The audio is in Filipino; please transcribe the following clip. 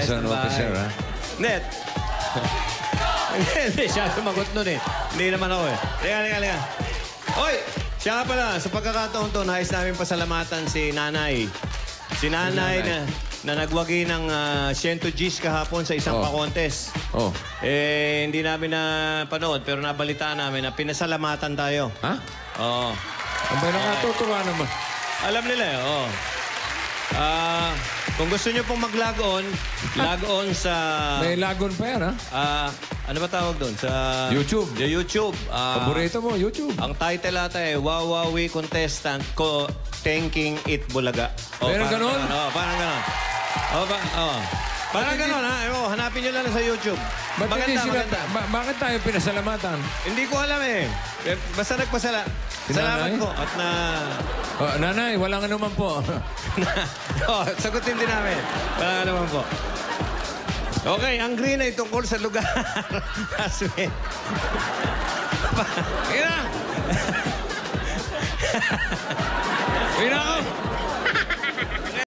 liaison ng bahay. officer, ha? Net. Hindi, siya sumagot nun eh. Hindi naman ako eh. Liga. Hoy! Siya nga pala, sa pagkakataon to, nais namin pasalamatan si Nanay. Si Nanay na nagwagi ng 100 Gs kahapon sa isang pa-contest. Oh. Hindi namin napanood, pero nabalitaan namin na pinasalamatan tayo. Ha? Oo. Ang ba nakatutuwa naman? Alam nila eh, oo. Kung gusto nyo pong mag-log on sa... May lagon pa yan, ha? Ano ba tawag doon? Sa... YouTube. Sa YouTube. Paborito mo, YouTube. Ang title ata eh, Wawawi Contestant ko Thanking It Bulaga. Meron ganun? Parang ganun. Parang ganun, ha? Hanapin nyo lang sa YouTube. Maganda. Bakit tayo pinasalamatan? Hindi ko alam eh. Basta salamat ko at na... Nanay, walang anuman po. Sagutin din namin. Walang anuman po. Okay, ang green ay tungkol sa lugar. Aswin. Ina!